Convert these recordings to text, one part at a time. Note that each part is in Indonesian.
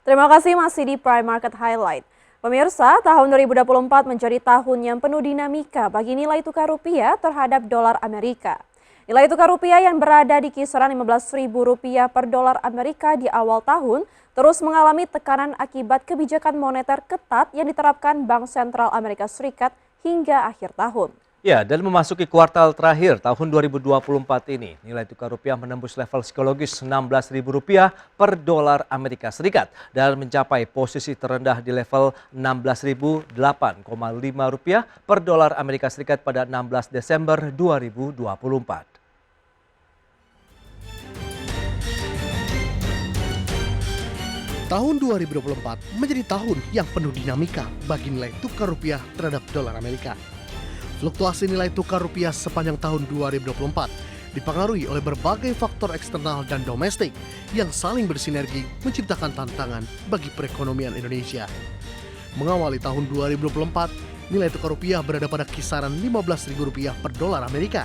Terima kasih masih di Prime Market Highlight. Pemirsa, tahun 2024 menjadi tahun yang penuh dinamika bagi nilai tukar rupiah terhadap dolar Amerika. Nilai tukar rupiah yang berada di kisaran Rp15.000 per dolar Amerika di awal tahun terus mengalami tekanan akibat kebijakan moneter ketat yang diterapkan Bank Sentral Amerika Serikat hingga akhir tahun. Ya, dan memasuki kuartal terakhir tahun 2024 ini, nilai tukar rupiah menembus level psikologis Rp16.000 per dolar Amerika Serikat dan mencapai posisi terendah di level Rp16.008,5 per dolar Amerika Serikat pada 16 Desember 2024. Tahun 2024 menjadi tahun yang penuh dinamika bagi nilai tukar rupiah terhadap dolar Amerika. Fluktuasi nilai tukar rupiah sepanjang tahun 2024 dipengaruhi oleh berbagai faktor eksternal dan domestik yang saling bersinergi menciptakan tantangan bagi perekonomian Indonesia. Mengawali tahun 2024, nilai tukar rupiah berada pada kisaran Rp15.000 per dolar Amerika.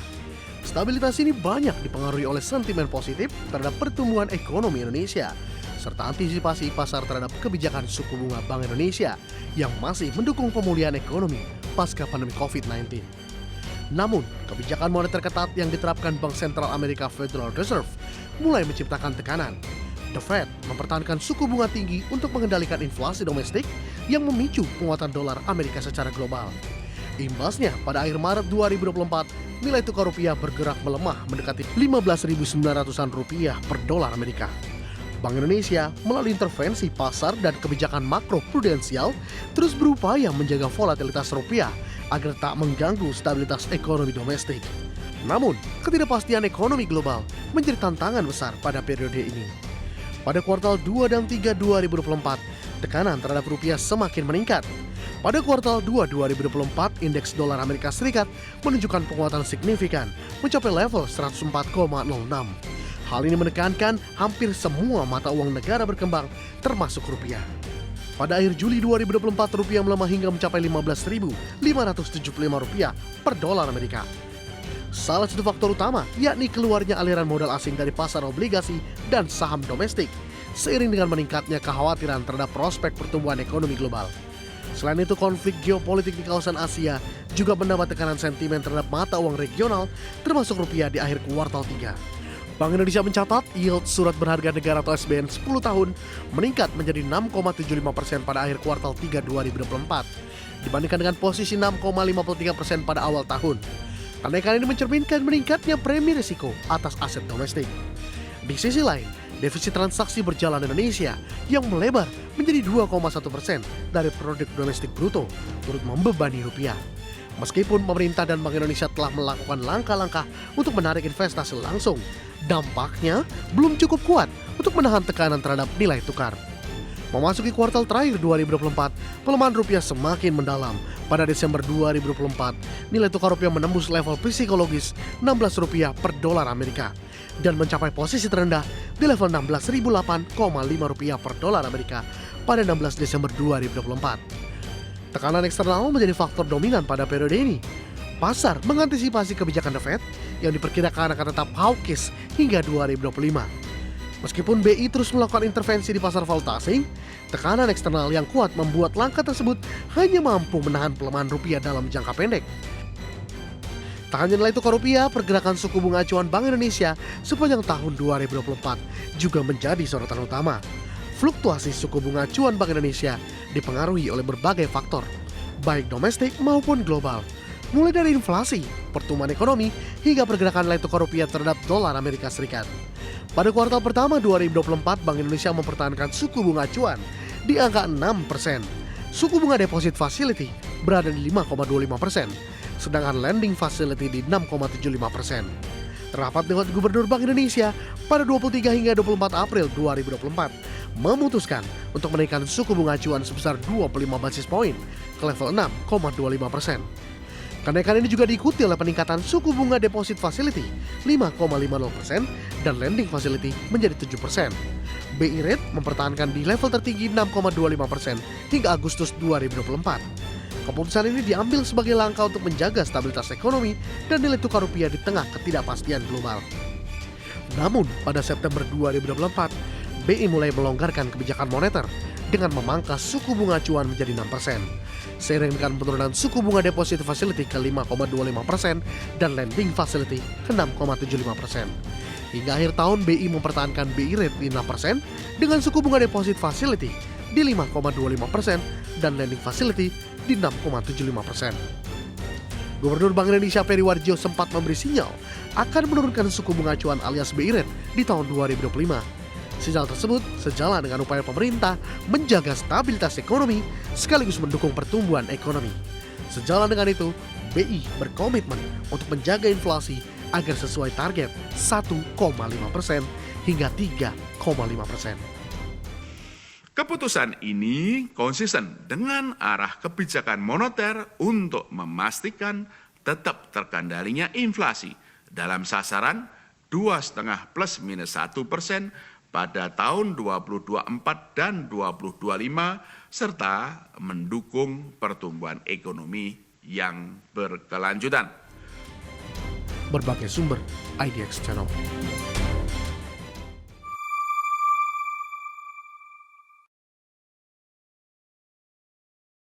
Stabilitas ini banyak dipengaruhi oleh sentimen positif terhadap pertumbuhan ekonomi Indonesia, serta antisipasi pasar terhadap kebijakan suku bunga Bank Indonesia yang masih mendukung pemulihan ekonomi pasca pandemi COVID-19. Namun, kebijakan moneter ketat yang diterapkan Bank Sentral Amerika Federal Reserve mulai menciptakan tekanan. The Fed mempertahankan suku bunga tinggi untuk mengendalikan inflasi domestik yang memicu penguatan dolar Amerika secara global. Imbasnya, pada akhir Maret 2024, nilai tukar rupiah bergerak melemah mendekati Rp15.900-an per dolar Amerika. Bank Indonesia melalui intervensi pasar dan kebijakan makro prudensial terus berupaya menjaga volatilitas rupiah agar tak mengganggu stabilitas ekonomi domestik. Namun, ketidakpastian ekonomi global menjadi tantangan besar pada periode ini. Pada kuartal 2 dan 3 2024, tekanan terhadap rupiah semakin meningkat. Pada kuartal 2 2024, indeks dolar Amerika Serikat menunjukkan penguatan signifikan, mencapai level 104,06. Hal ini menekankan hampir semua mata uang negara berkembang, termasuk rupiah. Pada akhir Juli 2024, rupiah melemah hingga mencapai Rp15.575 per dolar Amerika. Salah satu faktor utama yakni keluarnya aliran modal asing dari pasar obligasi dan saham domestik, seiring dengan meningkatnya kekhawatiran terhadap prospek pertumbuhan ekonomi global. Selain itu, konflik geopolitik di kawasan Asia juga menambah tekanan sentimen terhadap mata uang regional, termasuk rupiah di akhir kuartal 3. Bank Indonesia mencatat yield surat berharga negara atau SBN 10 tahun meningkat menjadi 6,75% pada akhir kuartal 3 2024 dibandingkan dengan posisi 6,53% pada awal tahun. Kenaikan ini mencerminkan meningkatnya premi risiko atas aset domestik. Di sisi lain, defisit transaksi berjalan Indonesia yang melebar menjadi 2,1% dari produk domestik bruto turut membebani rupiah. Meskipun pemerintah dan Bank Indonesia telah melakukan langkah-langkah untuk menarik investasi langsung, dampaknya belum cukup kuat untuk menahan tekanan terhadap nilai tukar. Memasuki kuartal terakhir 2024, pelemahan rupiah semakin mendalam. Pada Desember 2024, nilai tukar rupiah menembus level psikologis Rp16 per dolar Amerika dan mencapai posisi terendah di level Rp16.008,5 per dolar Amerika pada 16 Desember 2024. Tekanan eksternal menjadi faktor dominan pada periode ini. Pasar mengantisipasi kebijakan The Fed yang diperkirakan akan tetap hawkish hingga 2025. Meskipun BI terus melakukan intervensi di pasar valuta asing, tekanan eksternal yang kuat membuat langkah tersebut hanya mampu menahan pelemahan rupiah dalam jangka pendek. Tak hanya nilai tukar rupiah, pergerakan suku bunga acuan Bank Indonesia sepanjang tahun 2024 juga menjadi sorotan utama. Fluktuasi suku bunga acuan Bank Indonesia dipengaruhi oleh berbagai faktor, baik domestik maupun global. Mulai dari inflasi, pertumbuhan ekonomi, hingga pergerakan nilai tukar rupiah terhadap dolar Amerika Serikat. Pada kuartal pertama 2024, Bank Indonesia mempertahankan suku bunga acuan di angka 6%. Suku bunga deposit facility berada di 5,25%, sedangkan lending facility di 6,75%. Rapat Dewan Gubernur Bank Indonesia pada 23 hingga 24 April 2024 memutuskan untuk menaikkan suku bunga acuan sebesar 25 basis poin ke level 6,25%. Kenaikan ini juga diikuti oleh peningkatan suku bunga deposit facility 5,50% dan lending facility menjadi 7%. BI Rate mempertahankan di level tertinggi 6,25% hingga Agustus 2024. Keputusan ini diambil sebagai langkah untuk menjaga stabilitas ekonomi dan nilai tukar rupiah di tengah ketidakpastian global. Namun, pada September 2024, BI mulai melonggarkan kebijakan moneter dengan memangkas suku bunga acuan menjadi 6%. Seiring dengan penurunan suku bunga deposit facility ke 5,25% dan lending facility ke 6,75%. Hingga akhir tahun BI mempertahankan BI rate di 6% dengan suku bunga deposit facility di 5,25% dan lending facility di 6,75%. Gubernur Bank Indonesia Peri Warjio sempat memberi sinyal akan menurunkan suku bunga acuan alias BI rate di tahun 2025. Sinyal tersebut sejalan dengan upaya pemerintah menjaga stabilitas ekonomi sekaligus mendukung pertumbuhan ekonomi. Sejalan dengan itu, BI berkomitmen untuk menjaga inflasi agar sesuai target 1,5% hingga 3,5%. Keputusan ini konsisten dengan arah kebijakan moneter untuk memastikan tetap terkendalinya inflasi dalam sasaran 2,5 plus minus 1% pada tahun 2024 dan 2025 serta mendukung pertumbuhan ekonomi yang berkelanjutan. Berbagai sumber IDX Channel.